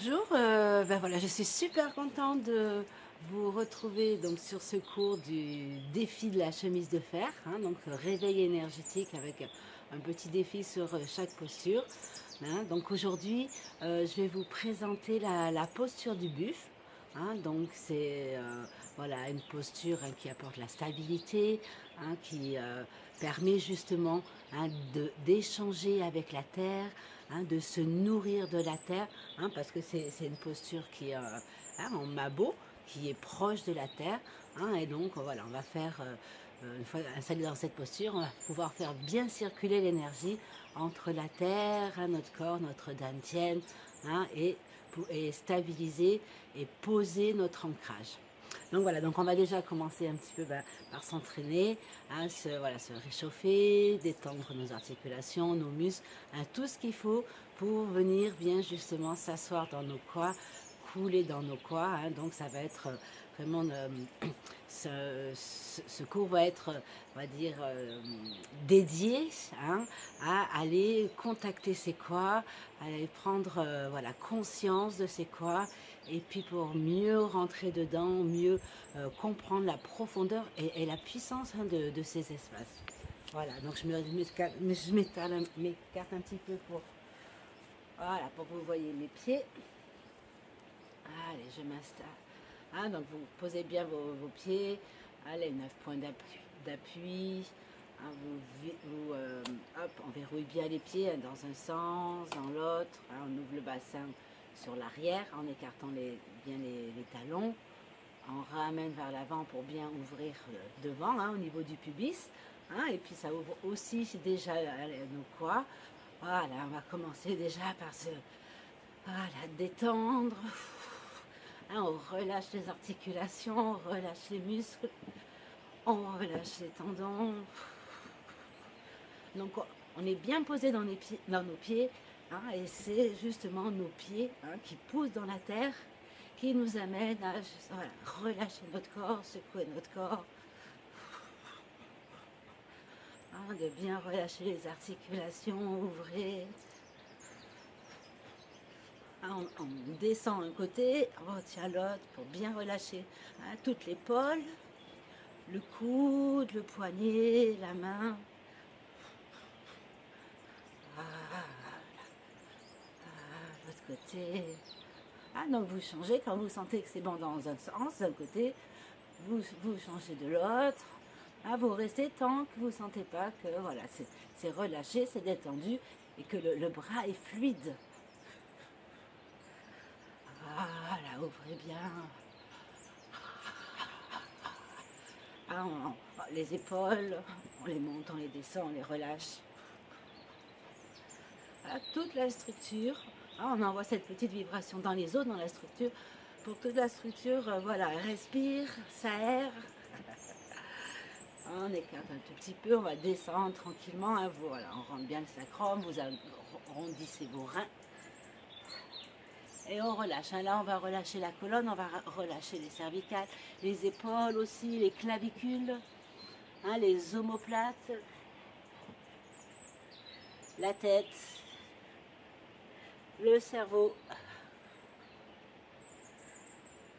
Bonjour, voilà, je suis super contente de vous retrouver donc sur ce cours du défi de la chemise de fer, hein, donc réveil énergétique avec un petit défi sur chaque posture. Hein. Donc aujourd'hui, je vais vous présenter la posture du buffle. Hein, donc c'est voilà, une posture hein, qui apporte la stabilité, hein, qui permet justement hein, d'échanger avec la terre, hein, de se nourrir de la terre, hein, parce que c'est une posture qui est hein, en mabo, qui est proche de la terre. Hein, et donc voilà, on va faire, une fois installé dans cette posture, on va pouvoir faire bien circuler l'énergie entre la terre, hein, notre corps, notre dantienne, hein, et stabiliser et poser notre ancrage. Donc voilà, donc on va déjà commencer un petit peu par s'entraîner, hein, voilà, se réchauffer, détendre nos articulations, nos muscles, hein, tout ce qu'il faut pour venir bien justement s'asseoir dans nos quoi, couler dans nos quoi. Hein, donc ça va être vraiment ce cours va être, on va dire, dédié hein, à aller contacter ses quoi, à aller prendre voilà, conscience de ses quoi, et puis pour mieux rentrer dedans, mieux comprendre la profondeur et la puissance hein, de ces espaces. Voilà, donc je m'écarte un petit peu voilà, pour que vous voyez mes pieds. Allez, je m'installe. Hein, donc vous posez bien vos pieds. Allez, 9 points d'appui. Hein, hop, on verrouille bien les pieds hein, dans un sens, dans l'autre. Hein, on ouvre le bassin sur l'arrière en écartant bien les talons. On ramène vers l'avant pour bien ouvrir devant hein, au niveau du pubis. Hein, et puis ça ouvre aussi déjà nos quoi. Voilà, on va commencer déjà par voilà, détendre. Hein, on relâche les articulations, on relâche les muscles, on relâche les tendons. Donc on est bien posé dans nos pieds hein, et c'est justement nos pieds hein, qui poussent dans la terre qui nous amènent à voilà, relâcher notre corps, secouer notre corps. Hein, de bien relâcher les articulations, ouvrir. Hein, on descend un côté, on retient l'autre pour bien relâcher hein, toute l'épaule, le coude, le poignet, la main. Ah, l'autre côté. Ah, donc vous changez quand vous sentez que c'est bon dans un sens, d'un côté, vous changez de l'autre. Ah, vous restez tant que vous ne sentez pas que voilà, c'est relâché, c'est détendu et que le bras est fluide. Voilà, ouvrez bien. Ah, les épaules, on les monte, on les descend, on les relâche. Ah, toute la structure, ah, on envoie cette petite vibration dans les os, dans la structure, pour que toute la structure, voilà, respire, s'aère. On écarte un tout petit peu, on va descendre tranquillement, hein, voilà, on rentre bien le sacrum, vous arrondissez vos reins. Et on relâche. Hein. Là, on va relâcher la colonne, on va relâcher les cervicales, les épaules aussi, les clavicules, hein, les omoplates, la tête, le cerveau.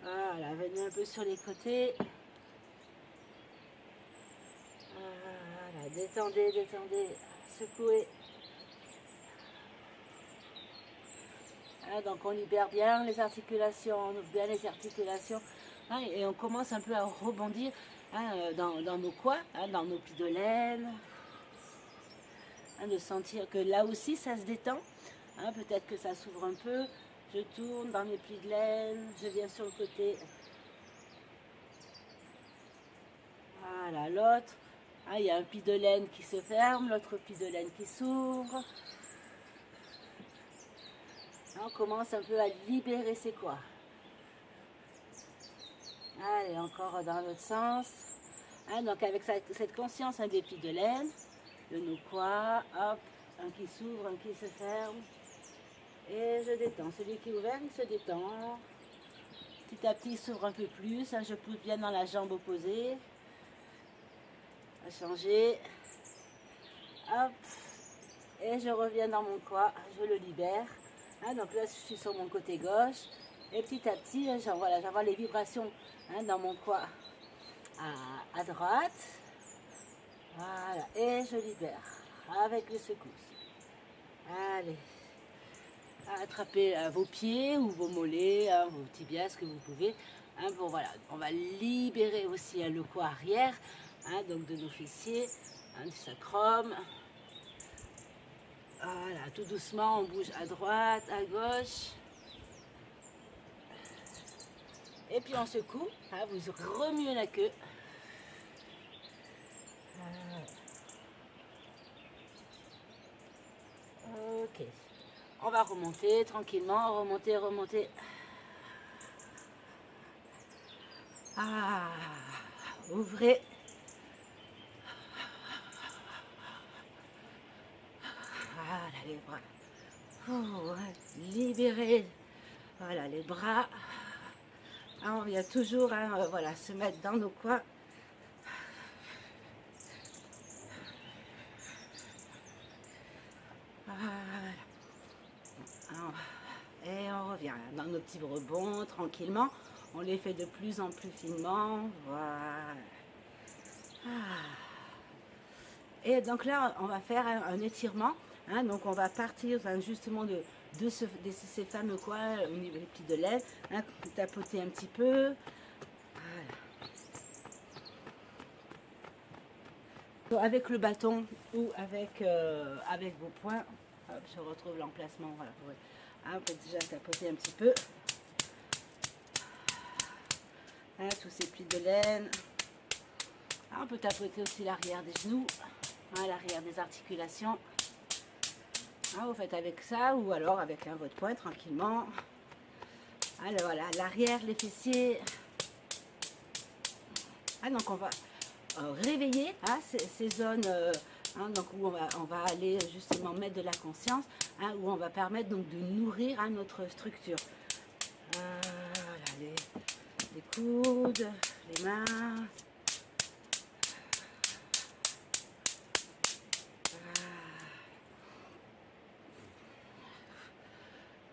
Voilà, venez un peu sur les côtés. Voilà, détendez, détendez, secouez. Voilà, donc on libère bien les articulations, on ouvre bien les articulations. Hein, et on commence un peu à rebondir hein, dans nos quoi, hein, dans nos plis de laine. Hein, de sentir que là aussi ça se détend. Hein, peut-être que ça s'ouvre un peu. Je tourne dans mes plis de laine, je viens sur le côté. Voilà, l'autre. Hein, il y a un pli de laine qui se ferme, l'autre pli de laine qui s'ouvre. Hein, on commence un peu à libérer ses quoi. Allez, encore dans l'autre sens. Hein, donc avec cette conscience hein, des plis de laine, de nos quoi, hop, un qui s'ouvre, un qui se ferme. Et je détends. Celui qui est ouvert, il se détend. Petit à petit, il s'ouvre un peu plus. Hein, je pousse bien dans la jambe opposée. À changer. Hop. Et je reviens dans mon quoi. Je le libère. Hein, donc là, je suis sur mon côté gauche. Et petit à petit, j'envoie les vibrations hein, dans mon coin à droite. Voilà, et je libère avec les secousses. Allez, attrapez vos pieds ou vos mollets, hein, vos tibias, ce que vous pouvez. Hein, bon, voilà, on va libérer aussi hein, le cou arrière, hein, donc de nos fessiers, hein, du sacrum. Voilà, tout doucement, on bouge à droite, à gauche. Et puis on secoue, hein, vous remuez la queue. Ok. On va remonter tranquillement, remonter, remonter. Ah, ouvrez. Voilà les bras. Oh, libérez. Voilà les bras. Ah, on vient toujours hein, voilà, se mettre dans nos coins. Voilà. Et on revient dans nos petits rebonds tranquillement. On les fait de plus en plus finement. Voilà. Et donc là, on va faire un étirement. Hein, donc on va partir hein, justement de ces fameux coins au niveau des plis de l'aile. Hein, tapoter un petit peu. Voilà. Avec le bâton ou avec vos poings. Hop, je retrouve l'emplacement. Voilà. Hein, on peut déjà tapoter un petit peu. Hein, tous ces plis de laine. Hein, on peut tapoter aussi l'arrière des genoux, hein, l'arrière des articulations. Hein, vous faites avec ça ou alors avec votre poing tranquillement. Alors voilà, l'arrière, les fessiers. Ah, donc on va réveiller hein, ces zones hein, donc où on va aller justement mettre de la conscience, hein, où on va permettre donc de nourrir hein, notre structure. Voilà, les coudes, les mains.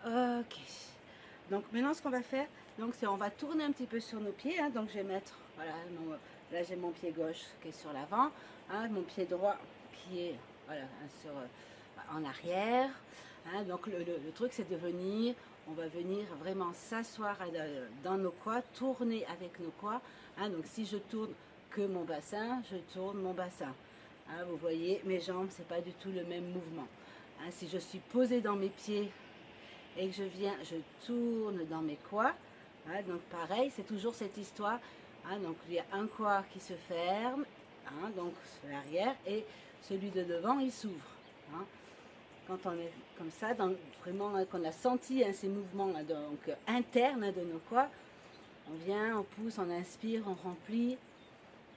Ok. Donc maintenant ce qu'on va faire, donc c'est on va tourner un petit peu sur nos pieds. Hein, donc je vais mettre, voilà, là j'ai mon pied gauche qui est sur l'avant, hein, mon pied droit qui est voilà, sur, en arrière. Hein, donc le truc c'est de venir, on va venir vraiment s'asseoir dans nos quads, tourner avec nos quads. Hein, donc si je tourne que mon bassin, je tourne mon bassin. Hein, vous voyez, mes jambes, c'est pas du tout le même mouvement. Hein, si je suis posée dans mes pieds et que je tourne dans mes quads. Hein, donc pareil, c'est toujours cette histoire. Hein, donc il y a un quad qui se ferme, hein, donc sur l'arrière, et celui de devant, il s'ouvre. Hein. Quand on est comme ça, vraiment qu'on a senti hein, ces mouvements hein, donc, internes de nos quads, on vient, on pousse, on inspire, on remplit,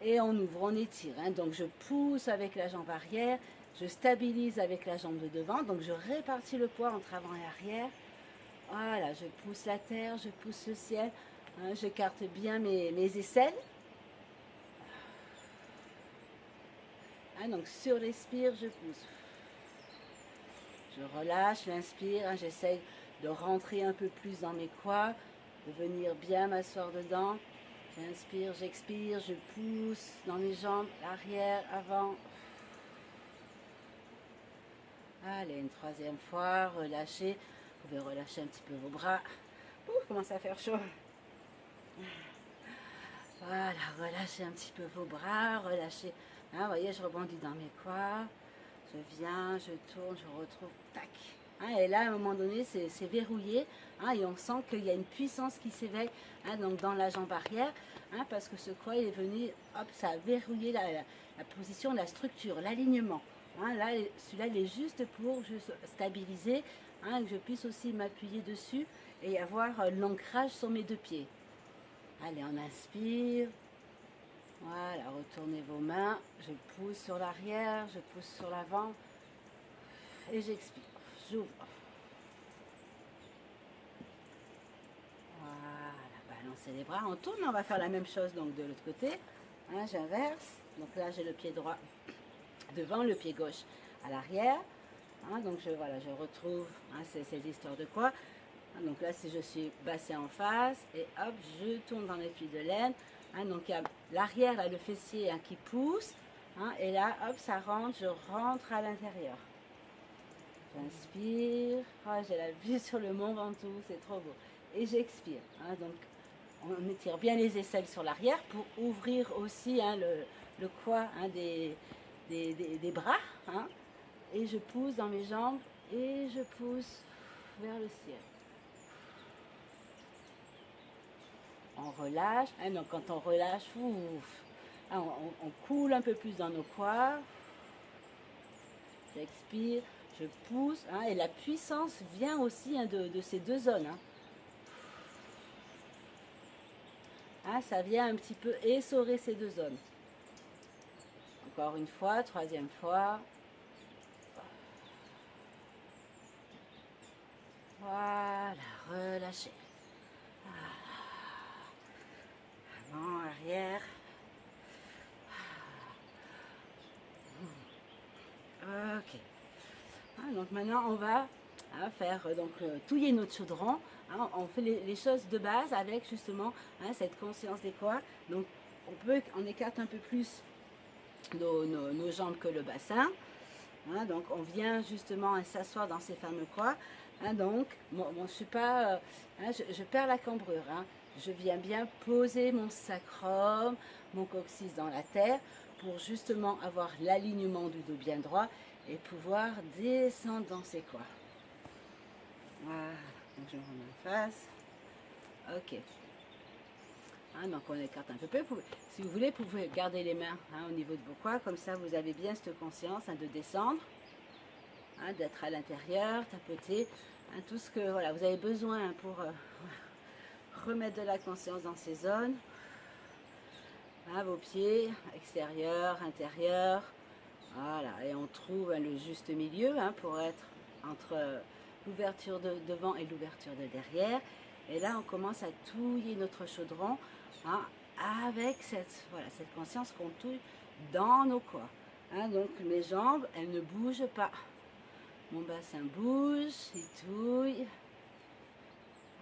et on ouvre, on étire. Hein. Donc je pousse avec la jambe arrière, je stabilise avec la jambe de devant, donc je répartis le poids entre avant et arrière. Voilà, je pousse la terre, je pousse le ciel, hein, j'écarte bien mes aisselles. Hein, donc sur l'expire, je pousse. Je relâche l'inspire, hein, j'essaye de rentrer un peu plus dans mes quads, de venir bien m'asseoir dedans. J'inspire, j'expire, je pousse dans mes jambes, arrière, avant. Allez, une troisième fois, relâchez. Vous pouvez relâcher un petit peu vos bras. Ouf, commence à faire chaud. Voilà, relâchez un petit peu vos bras, relâchez. Hein, vous voyez, je rebondis dans mes quads. Je viens, je tourne, je retrouve, tac. Hein, et là, à un moment donné, c'est verrouillé. Hein, et on sent qu'il y a une puissance qui s'éveille hein, donc dans la jambe arrière. Hein, parce que ce quad est venu, hop, ça a verrouillé la position, la structure, l'alignement. Hein, là, celui-là, il est juste pour stabiliser, hein, que je puisse aussi m'appuyer dessus et avoir l'ancrage sur mes deux pieds. Allez, on inspire. Voilà, retournez vos mains. Je pousse sur l'arrière, je pousse sur l'avant. Et j'expire. J'ouvre. Voilà, balancez les bras. On tourne, on va faire la même chose donc de l'autre côté. Hein, j'inverse. Donc là, j'ai le pied droit devant, le pied gauche à l'arrière. Hein, donc voilà, je retrouve ces histoires de quoi. Hein, donc là, si je suis bassin en face, et hop, je tourne dans les plis de laine. Hein, donc il y a l'arrière, le fessier qui pousse. Hein, et là, hop, ça rentre, je rentre à l'intérieur. J'inspire. Oh, j'ai la vue sur le Mont Ventoux, c'est trop beau. Et j'expire. Hein, donc on étire bien les aisselles sur l'arrière pour ouvrir aussi le quoi des bras. Hein, et je pousse dans mes jambes et je pousse vers le ciel. On relâche. Hein, donc quand on relâche, on coule un peu plus dans nos corps. J'expire, je pousse. Hein, et la puissance vient aussi de ces deux zones. Hein, ça vient un petit peu essorer ces deux zones. Encore une fois, troisième fois. Voilà, relâchez. Avant, arrière. Ok. Hein, donc maintenant, on va faire touiller notre chaudron. Hein, on fait les choses de base avec justement cette conscience des quoi. Donc on écarte un peu plus nos jambes que le bassin. Hein, donc on vient justement s'asseoir dans ces fameux quoi. Hein, donc je suis pas, je perds la cambrure. Hein. Je viens bien poser mon sacrum, mon coccyx dans la terre pour justement avoir l'alignement du dos bien droit et pouvoir descendre dans ces quoi. Voilà, donc je me remets en face. Ok. Hein, donc on écarte un peu. Si vous voulez, vous pouvez garder les mains au niveau de vos quoi, comme ça vous avez bien cette conscience de descendre, d'être à l'intérieur, tapoter, tout ce que voilà, vous avez besoin pour remettre de la conscience dans ces zones. Vos pieds, extérieur, intérieur. Voilà, et on trouve le juste milieu pour être entre l'ouverture de devant et l'ouverture de derrière. Et là, on commence à touiller notre chaudron avec cette conscience qu'on touille dans nos corps. Donc mes jambes, elles ne bougent pas. Mon bassin bouge, il touille.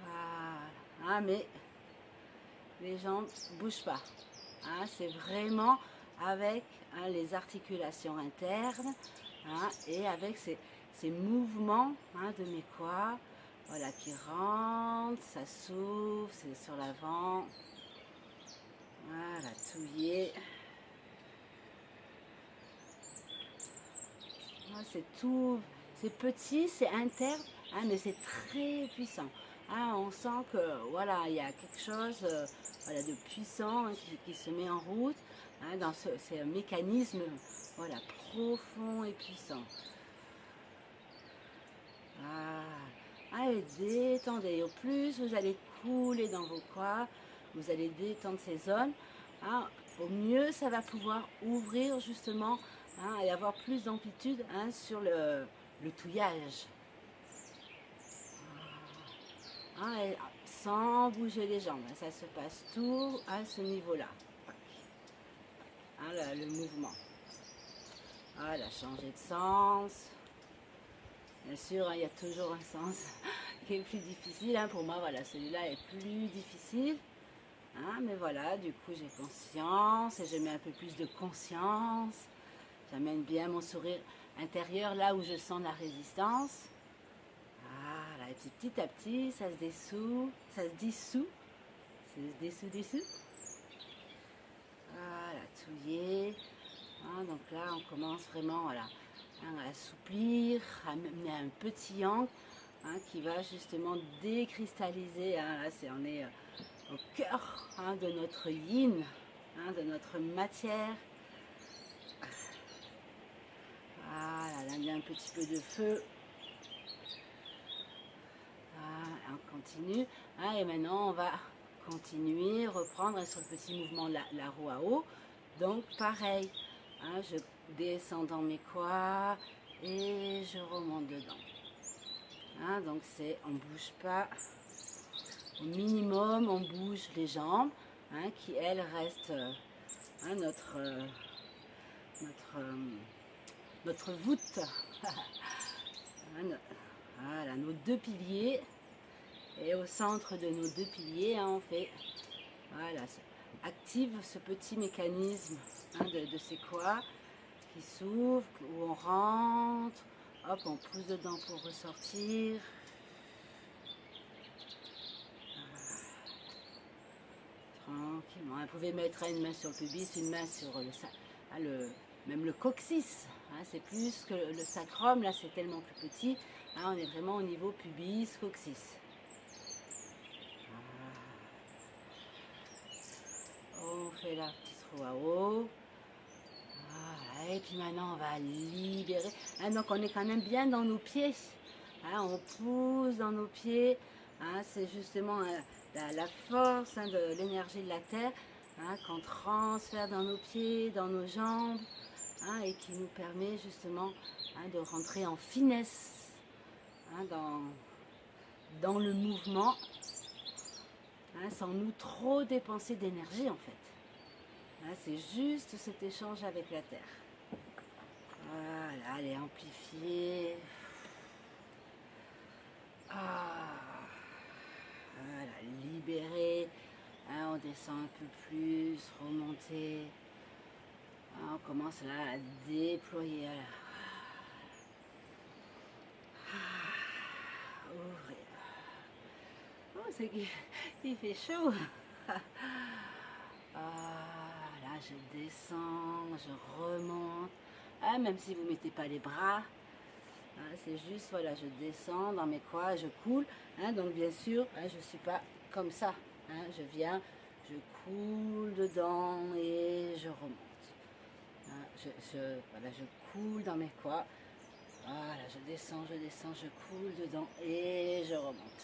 Voilà. Mais les jambes ne bougent pas. C'est vraiment avec les articulations internes et avec ces mouvements de mes quoi, voilà, qui rentrent, ça s'ouvre, c'est sur l'avant. Voilà, touiller. C'est tout, c'est petit, c'est interne, mais c'est très puissant. On sent que voilà, il y a quelque chose voilà, de puissant qui se met en route dans ces mécanismes voilà, profonds et puissants. Allez, détendez. Au plus vous allez couler dans vos corps, vous allez détendre ces zones, au mieux ça va pouvoir ouvrir justement et avoir plus d'amplitude sur le touillage. Et sans bouger les jambes, ça se passe tout à ce niveau-là. Le mouvement. Voilà, changer de sens. Bien sûr, il y a toujours un sens qui est plus difficile. Pour moi, voilà, celui-là est plus difficile. Mais voilà, du coup, j'ai conscience et je mets un peu plus de conscience. J'amène bien mon sourire intérieur là où je sens la résistance. Voilà, et petit à petit, ça se dissout. Ça se dissout. Dissout. Voilà, touiller. Donc là, on commence vraiment voilà, à assouplir, à amener un petit angle qui va justement décristalliser. Là, on est au cœur de notre yin, de notre matière. Voilà, là, il y a un petit peu de feu. On continue. Et maintenant, on va continuer, reprendre sur le petit mouvement de la roue à eau. Donc, pareil, je descends dans mes quoi et je remonte dedans. Donc, on ne bouge pas. Au minimum, on bouge les jambes qui, elles, restent notre voûte. Voilà, nos deux piliers. Et au centre de nos deux piliers, hein, on fait, voilà, active ce petit mécanisme hein, de ces quoi qui s'ouvre, où on rentre, hop, on pousse dedans pour ressortir. Tranquillement. Vous pouvez mettre une main sur le pubis, une main sur même le coccyx. Hein, c'est plus que le sacrum, là c'est tellement plus petit. Hein, on est vraiment au niveau pubis, coccyx. On fait la petite roue à eau. Voilà. Et puis maintenant on va libérer. Hein, donc on est quand même bien dans nos pieds. Hein, on pousse dans nos pieds. Hein, c'est justement la force hein, de l'énergie de la terre hein, qu'on transfère dans nos pieds, dans nos jambes. Hein, et qui nous permet justement hein, de rentrer en finesse hein, dans le mouvement hein, sans nous trop dépenser d'énergie en fait. Hein, c'est juste cet échange avec la terre. Voilà, elle est amplifiée. Voilà, libérer. Hein, on descend un peu plus, remonter. Hein, on commence là à déployer. Ouvrir. Oh, c'est qu'il fait chaud. Là, je descends, je remonte. Ah, même si vous ne mettez pas les bras. Hein, c'est juste, voilà, je descends dans mes quoi, je coule. Hein, donc, bien sûr, hein, je ne suis pas comme ça. Hein, je viens, je coule dedans et je remonte. Hein, voilà, je coule dans mes quoi. Voilà, je descends, je coule dedans et je remonte.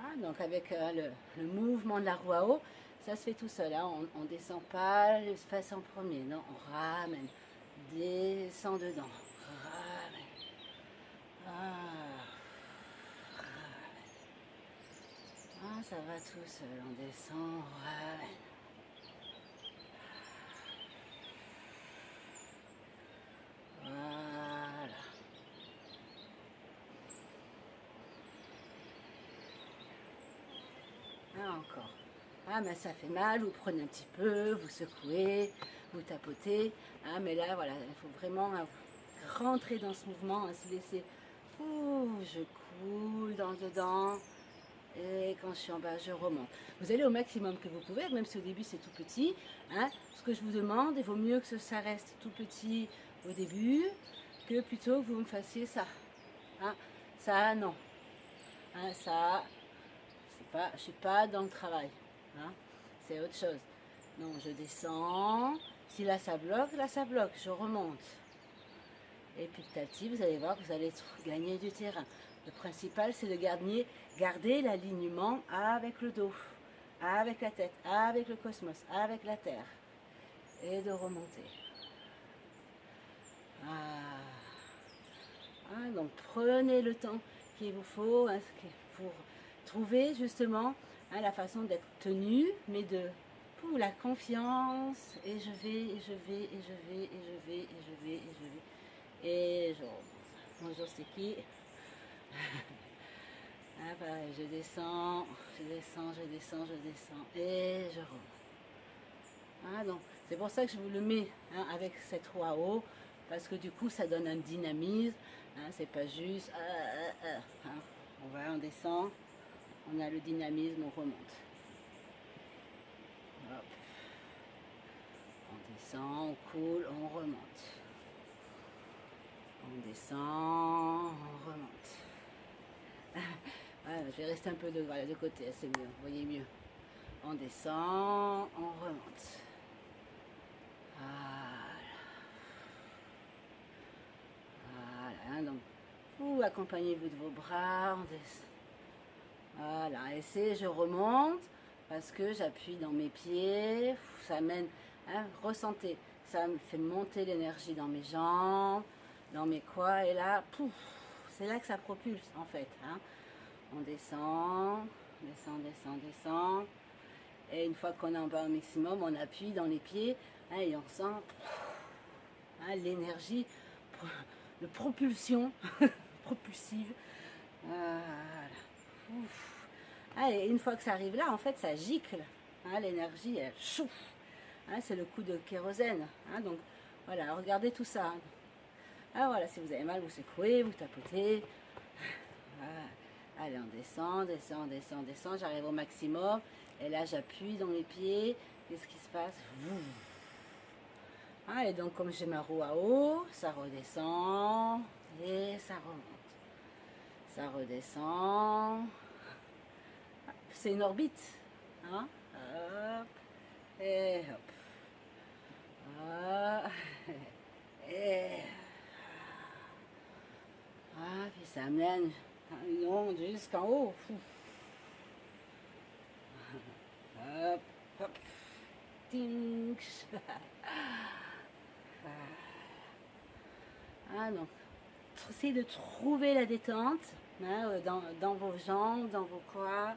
Ah, donc avec le mouvement de la roue à eau, ça se fait tout seul. Hein. On ne descend pas les fesses en premier, non, on ramène, descend dedans, ramène. Ça va tout seul, on descend, on ramène. Voilà. Encore. Ah, mais ça fait mal, vous prenez un petit peu, vous secouez, vous tapotez. Ah, mais là, voilà, il faut vraiment rentrer dans ce mouvement, hein, se laisser. Ouh, je coule dans le dedans. Et quand je suis en bas, je remonte. Vous allez au maximum que vous pouvez, même si au début c'est tout petit. Hein. Ce que je vous demande, il vaut mieux que ça reste tout petit au début, que plutôt que vous me fassiez ça. Hein. Ça, non. Hein, ça, je ne suis pas dans le travail. Hein. C'est autre chose. Non, je descends. Si là ça bloque, je remonte. Et puis petit à petit, vous allez voir que vous allez gagner du terrain. Le principal, c'est de garder l'alignement avec le dos, avec la tête, avec le cosmos, avec la terre. Et de remonter. Donc prenez le temps qu'il vous faut hein, pour trouver justement hein, la façon d'être tenu, mais de pour la confiance. Et je vais, et je vais, et je vais, et je vais, et je vais, et je vais. Et je remonte. Bonjour, c'est qui? Pareil, je descends, je descends, je descends, je descends et je remonte. Donc c'est pour ça que je vous le mets hein, avec cette roue à eau, parce que du coup ça donne un dynamisme. Hein, c'est pas juste on descend, on a le dynamisme, on remonte. Hop. On descend, on coule, on remonte. On descend, on remonte. Je vais rester un peu de côté, c'est mieux, vous voyez mieux. On descend, on remonte. Voilà, donc vous accompagnez-vous de vos bras, on descend. Voilà, et je remonte parce que j'appuie dans mes pieds, ça mène, hein, ressentez, ça me fait monter l'énergie dans mes jambes, dans mes quoi, et là, pouf, c'est là que ça propulse en fait. Hein. On descend, descend, descend, descend. Et une fois qu'on est en bas au maximum, on appuie dans les pieds hein, et on sent hein, l'énergie de propulsion propulsive. Voilà. Ouf. Allez, une fois que ça arrive là, en fait, ça gicle. Hein, l'énergie, elle chauffe. Hein, c'est le coup de kérosène. Hein, donc, voilà, regardez tout ça. Hein. Ah, voilà, si vous avez mal, vous secouez, vous tapotez. Voilà. Allez, on descend, descend, descend, descend. J'arrive au maximum. Et là, j'appuie dans les pieds. Qu'est-ce qui se passe? Ah, et donc, comme j'ai ma roue à eau, ça redescend et ça remonte. Ça redescend. C'est une orbite. Hein? Hop. Et hop. Ah. Et... Ah, puis ça amène une onde jusqu'en haut. Hop, hop. Ting. Ah, donc, essayez de trouver la détente hein, dans vos jambes, dans vos corps.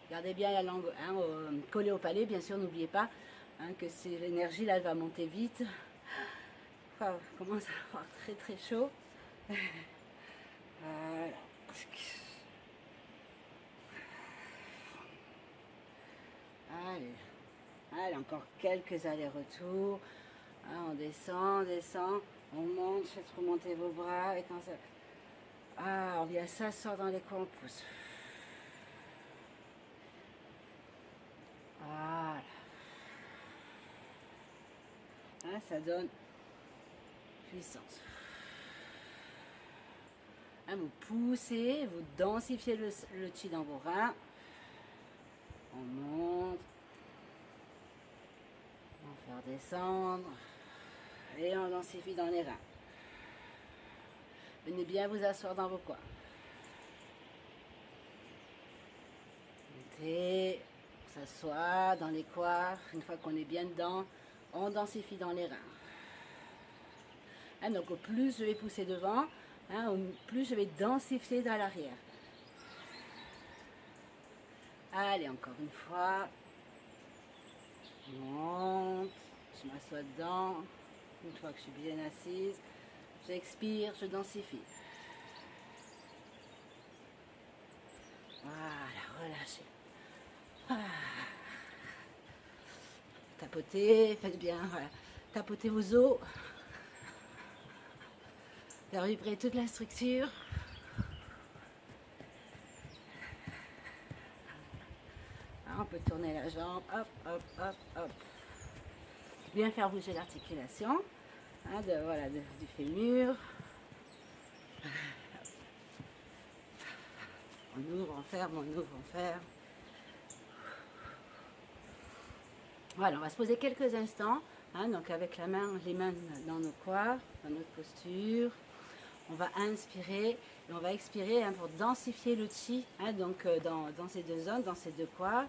Gardez bien la langue hein, collée au palais, bien sûr, n'oubliez pas hein, que l'énergie là, elle va monter vite. Wow, commence à avoir très très chaud. Voilà. Allez. Allez, encore quelques allers-retours. Hein, on descend, descend, on monte, faites remonter vos bras. Et quand ça... Ah, on vient s'asseoir dans les coins, on pousse. Voilà. Hein, ça donne puissance. Hein, vous poussez, vous densifiez le chi dans vos reins. On monte. On va faire descendre. Et on densifie dans les reins. Venez bien vous asseoir dans vos coins. Montez, on s'assoit dans les coins. Une fois qu'on est bien dedans, on densifie dans les reins. Hein, donc au plus je vais pousser devant, hein, au plus je vais densifier dans l'arrière. Allez, encore une fois. Je monte, je m'assois dedans. Une fois que je suis bien assise, j'expire, je densifie. Voilà, relâchez. Ah. Tapotez, faites bien, voilà. Tapotez vos os. Faire vibrer toute la structure. On peut tourner la jambe, hop, hop, hop, hop. Bien faire bouger l'articulation hein, voilà, du fémur. On ouvre, on ferme, on ouvre, on ferme. Voilà, on va se poser quelques instants, hein, donc avec les mains dans nos corps, dans notre posture. On va inspirer et on va expirer hein, pour densifier le chi, hein, donc dans ces deux zones, dans ces deux corps.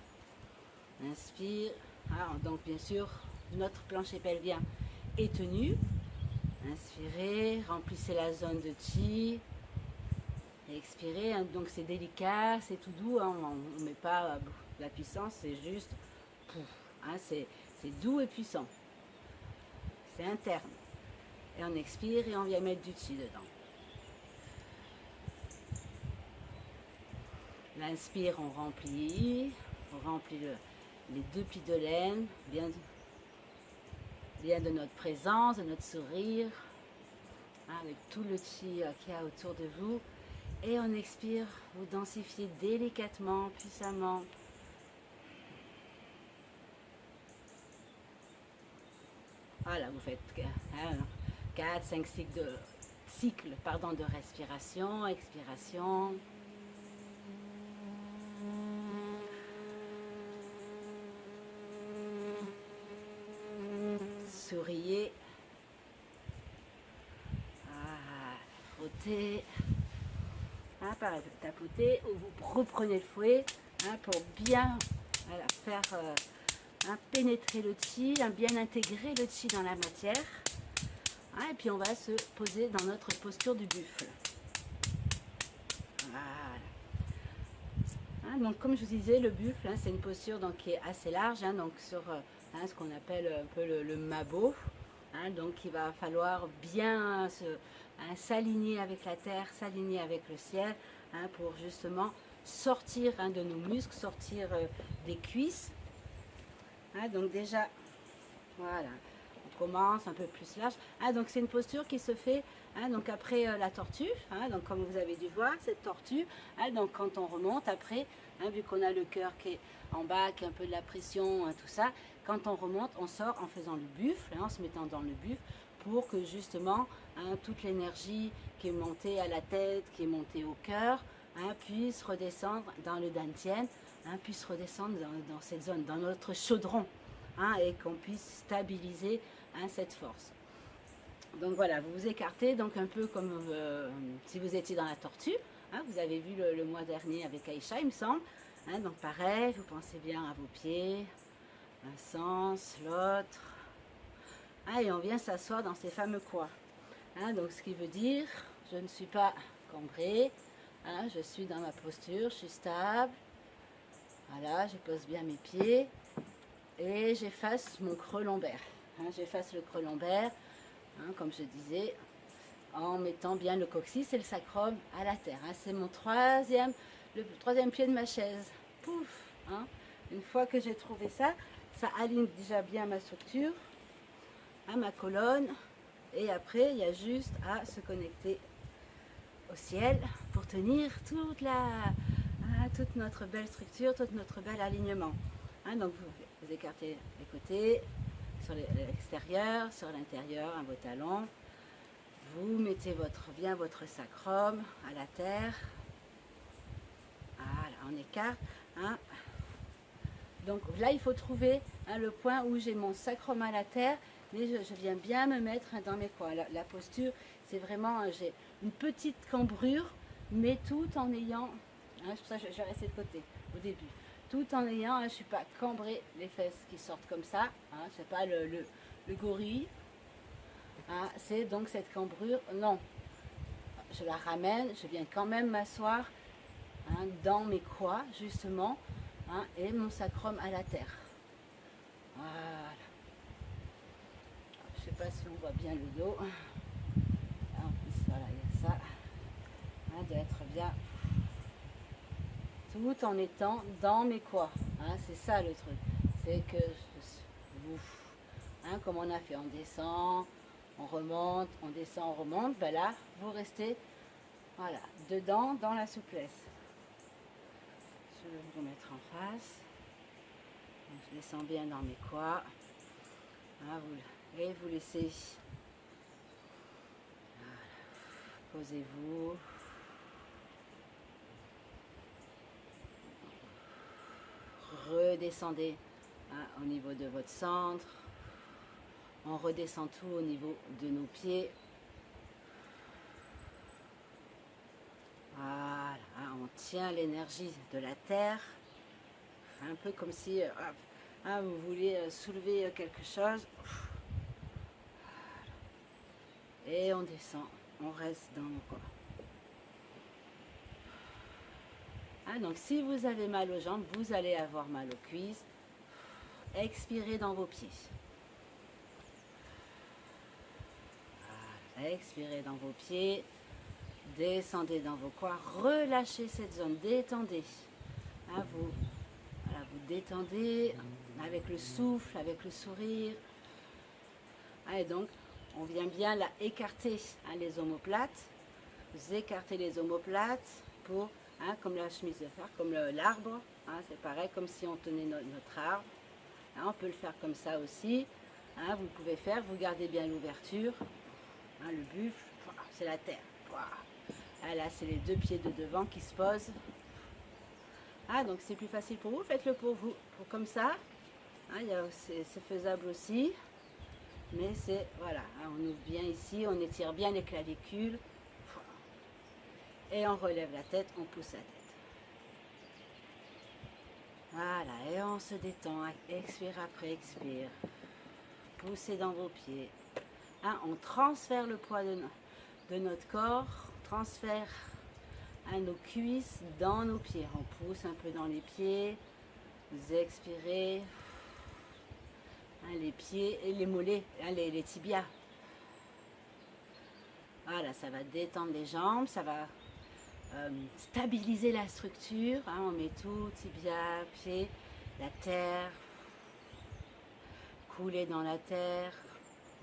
Inspire, ah, donc bien sûr notre plancher pelvien est tenu. Inspirez, remplissez la zone de chi. Expirez, hein, donc c'est délicat, c'est tout doux, hein, on ne met pas la puissance, c'est juste, hein, c'est doux et puissant. C'est interne. Et on expire et on vient mettre du chi dedans. L'inspire, on remplit les deux plis de laine, bien de notre présence, de notre sourire, hein, avec tout le chi qu'il y a autour de vous. Et on expire, vous densifiez délicatement, puissamment. Voilà, vous faites 4, 5 cycles de respiration, expiration. Souriez. Ah, frottez. Hein, pareil, vous tapotez ou vous reprenez le fouet hein, pour bien voilà, faire pénétrer le chi, hein, bien intégrer le chi dans la matière. Hein, et puis on va se poser dans notre posture du buffle. Voilà. Hein, donc comme je vous disais, le buffle, hein, c'est une posture donc, qui est assez large, hein, donc sur ce qu'on appelle un peu le mabo. hein, donc il va falloir bien s'aligner avec la terre, s'aligner avec le ciel, hein, pour justement sortir, hein, de nos muscles, sortir des cuisses. Hein, donc déjà, voilà, on commence un peu plus large. Ah, donc c'est une posture qui se fait, hein, donc après la tortue, hein, donc comme vous avez dû voir, cette tortue, hein, donc quand on remonte après, hein, vu qu'on a le cœur qui est en bas, qui a un peu de la pression, hein, tout ça, quand on remonte, on sort en faisant le buffle, hein, en se mettant dans le buffle, pour que justement, hein, toute l'énergie qui est montée à la tête, qui est montée au cœur, hein, puisse redescendre dans le dantian, hein, puisse redescendre dans cette zone, dans notre chaudron, hein, et qu'on puisse stabiliser, hein, cette force. Donc voilà, vous vous écartez donc un peu comme si vous étiez dans la tortue. Hein, vous avez vu le mois dernier avec Aïcha, il me semble. Hein, donc pareil, vous pensez bien à vos pieds, un sens, l'autre. Ah, et on vient s'asseoir dans ces fameux quoi. Hein, donc ce qui veut dire, je ne suis pas cambrée, hein, je suis dans ma posture, je suis stable. Voilà, je pose bien mes pieds et j'efface mon creux lombaire. Hein, j'efface le creux lombaire, hein, comme je disais, en mettant bien le coccyx et le sacrum à la terre. Hein. C'est mon le troisième pied de ma chaise. Pouf, hein. Une fois que j'ai trouvé ça, ça aligne déjà bien ma structure, à ma colonne. Et après, il y a juste à se connecter au ciel pour tenir toute notre belle structure, tout notre bel alignement. Hein, donc vous écartez les côtés, sur l'extérieur, sur l'intérieur, à vos talons. Vous mettez bien votre sacrum à la terre. Voilà, on écarte. Hein. Donc là, il faut trouver, hein, le point où j'ai mon sacrum à la terre, mais je viens bien me mettre, hein, dans mes coins. La posture, c'est vraiment, j'ai une petite cambrure, mais tout en ayant, hein, c'est pour ça que je vais rester de côté au début, tout en ayant, hein, je ne suis pas cambrée, les fesses qui sortent comme ça, hein, c'est pas le gorille, hein, c'est donc cette cambrure, non, je la ramène, je viens quand même m'asseoir, hein, dans mes croix justement, hein, et mon sacrum à la terre. Voilà. Je ne sais pas si on voit bien le dos. En plus, voilà, il y a ça. Hein, d'être bien tout en étant dans mes quoi. Hein, c'est ça le truc. C'est que vous, hein, comme on a fait, on descend, on remonte, on descend, on remonte. Ben là, vous restez, voilà, dedans, dans la souplesse. Je vais vous mettre en face. Donc, je descends bien dans mes quoi. Hein, et vous laissez. Voilà. Posez-vous. Redescendez, hein, au niveau de votre centre. On redescend tout au niveau de nos pieds. Voilà, hein, on tient l'énergie de la terre. Un peu comme si, hein, vous voulez soulever quelque chose. Et on descend, on reste dans nos corps. Hein, donc si vous avez mal aux jambes, vous allez avoir mal aux cuisses. Expirez dans vos pieds. Voilà, expirez dans vos pieds. Descendez dans vos corps. Relâchez cette zone. Détendez. Hein, voilà, vous détendez avec le souffle, avec le sourire. Ah, et donc, on vient bien là écarter, hein, les omoplates. Vous écartez les omoplates pour, hein, comme la chemise de fer, comme l'arbre. Hein, c'est pareil, comme si on tenait notre arbre. Hein, on peut le faire comme ça aussi. Hein, vous pouvez faire, vous gardez bien l'ouverture. Hein, le buffle, c'est la terre. Ah, là, c'est les deux pieds de devant qui se posent. Ah, donc c'est plus facile pour vous, faites-le pour vous. Comme ça, hein, c'est faisable aussi. Mais c'est, voilà, hein, on ouvre bien ici, on étire bien les clavicules. Et on relève la tête, on pousse la tête. Voilà, et on se détend. Expire après expire. Poussez dans vos pieds. Hein, on transfère le poids de notre corps, transfère, hein, nos cuisses dans nos pieds. On pousse un peu dans les pieds. Vous expirez. hein, les pieds et les mollets, hein, les tibias. Voilà, ça va détendre les jambes, ça va stabiliser la structure. Hein, on met tout, tibia, pied, la terre, couler dans la terre.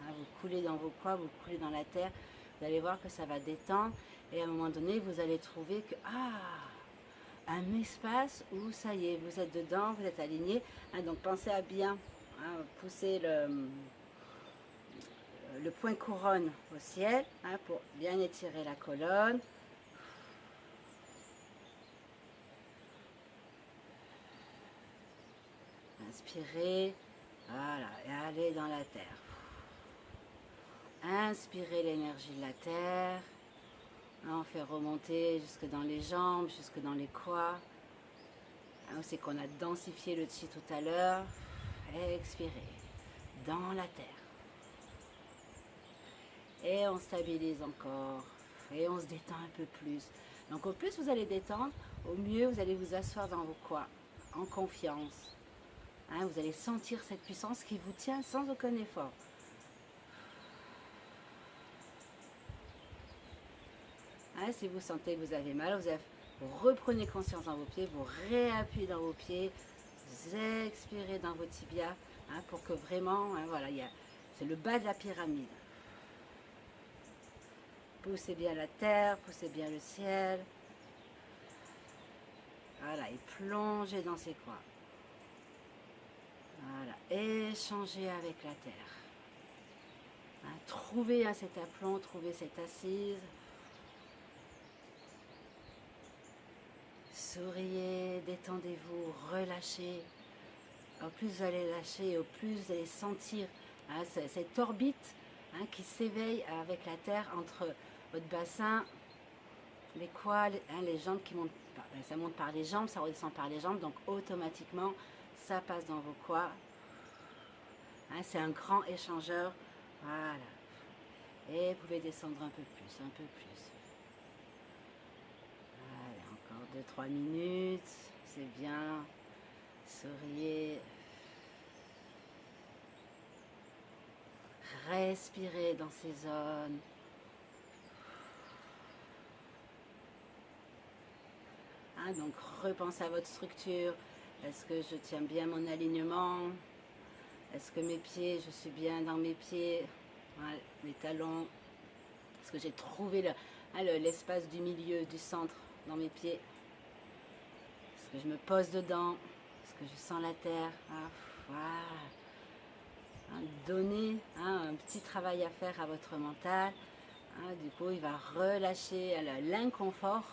Hein, vous coulez dans vos poids, vous coulez dans la terre. Vous allez voir que ça va détendre. Et à un moment donné, vous allez trouver que, un espace où ça y est, vous êtes dedans, vous êtes aligné. Hein, donc pensez à bien pousser le point couronne au ciel, hein, pour bien étirer la colonne. Inspirez, voilà, et allez dans la terre. Inspirez l'énergie de la terre. On fait remonter jusque dans les jambes, jusque dans les quads. C'est qu'on a densifié le chi tout à l'heure. Expirez dans la terre. Et on stabilise encore. Et on se détend un peu plus. Donc au plus vous allez détendre, au mieux vous allez vous asseoir dans vos quads, en confiance. Hein, vous allez sentir cette puissance qui vous tient sans aucun effort. Hein, si vous sentez que vous avez mal, vous reprenez conscience dans vos pieds, vous réappuyez dans vos pieds, vous expirez dans vos tibias, hein, pour que vraiment, hein, voilà, c'est le bas de la pyramide. Poussez bien la terre, poussez bien le ciel. Voilà, et plongez dans ces coins. Voilà, échangez avec la terre. Hein, trouvez cet aplomb, trouvez cette assise. Souriez, détendez-vous, relâchez. Au plus vous allez lâcher, au plus vous allez sentir, hein, cette orbite, hein, qui s'éveille avec la terre entre votre bassin, les quads, hein, les jambes qui montent. Ça monte par les jambes, ça redescend par les jambes, donc automatiquement ça passe dans vos quads. Hein, c'est un grand échangeur. Voilà. Et vous pouvez descendre un peu plus, un peu plus. Allez, encore 2-3 minutes. C'est bien. Souriez. Respirez dans ces zones. Hein, donc repensez à votre structure. Est-ce que je tiens bien mon alignement? Est-ce que mes pieds, je suis bien dans mes pieds? Ouais, mes talons. Est-ce que j'ai trouvé l'espace du milieu, du centre dans mes pieds? Est-ce que je me pose dedans? Est-ce que je sens la terre? Voilà. Hein, donnez, hein, un petit travail à faire à votre mental. Hein, du coup, il va relâcher l'inconfort,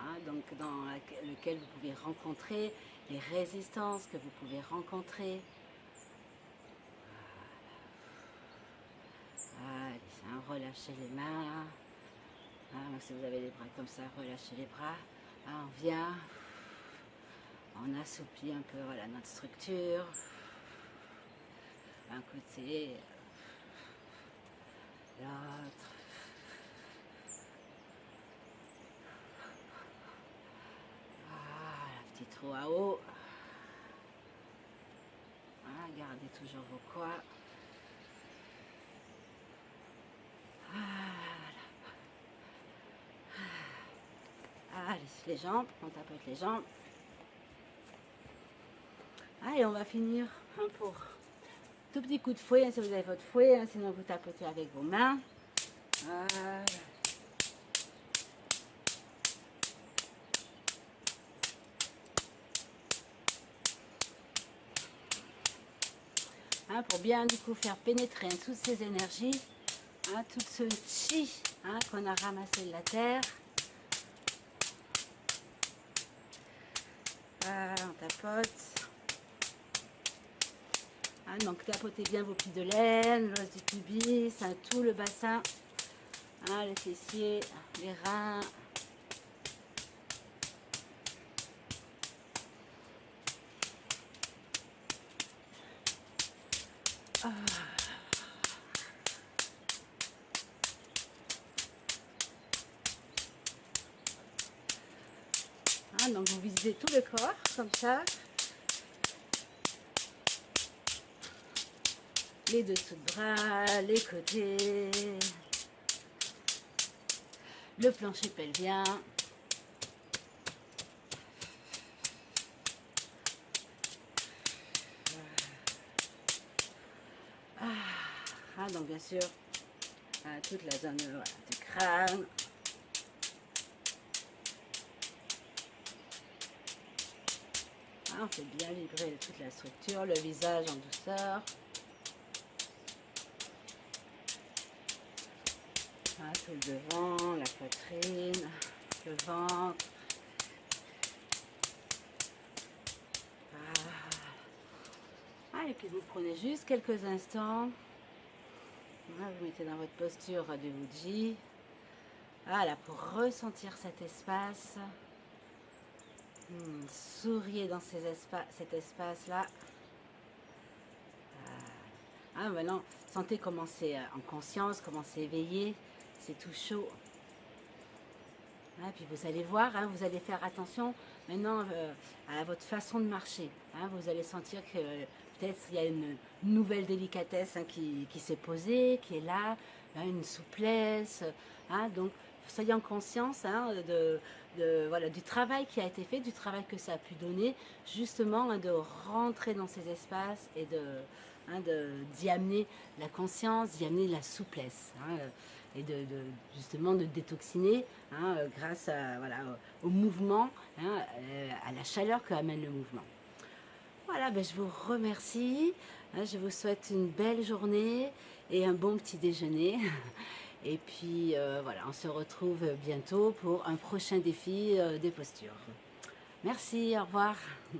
hein, donc dans lequel vous pouvez rencontrer les résistances que vous pouvez rencontrer. Allez, hein, relâchez les mains. Hein, si vous avez les bras comme ça, relâchez les bras. Hein, on vient, on assouplit un peu, voilà, notre structure. Un côté, l'autre. Voilà, petit trou à eau. Voilà, gardez toujours vos quads. Allez, les jambes, on tapote les jambes. Allez, on va finir, hein, pour tout petit coup de fouet, hein, si vous avez votre fouet, hein, sinon vous tapotez avec vos mains. Voilà. Hein, pour bien du coup faire pénétrer, hein, toutes ces énergies, hein, tout ce chi, hein, qu'on a ramassé de la terre. Voilà, on tapote. Hein, donc tapotez bien vos plis de laine, l'os du pubis, hein, tout le bassin, hein, les fessiers, les reins. Hein, donc vous visitez tout le corps, comme ça. les dessous de bras, les côtés, le plancher pelvien. Donc bien sûr, toute la zone voilà, du crâne. On fait bien vibrer toute la structure, le visage en douceur. Tout le devant, la poitrine, le ventre. Et puis vous prenez juste quelques instants. Vous mettez dans votre posture du Wuji. Voilà, pour ressentir cet espace. Souriez dans cet espace-là. Maintenant, sentez comment c'est en conscience, comment c'est éveillé. C'est tout chaud. Puis vous allez voir, vous allez faire attention maintenant à votre façon de marcher. Vous allez sentir que peut-être il y a une nouvelle délicatesse qui s'est posée, qui est là, une souplesse. Donc soyez en conscience voilà, du travail qui a été fait, du travail que ça a pu donner, justement de rentrer dans ces espaces et d'y amener la conscience, d'y amener la souplesse. Et justement de détoxiner grâce voilà, au mouvement, à la chaleur que amène le mouvement. Voilà, je vous remercie. Je vous souhaite une belle journée et un bon petit déjeuner. Et puis voilà, on se retrouve bientôt pour un prochain défi des postures. Merci, au revoir.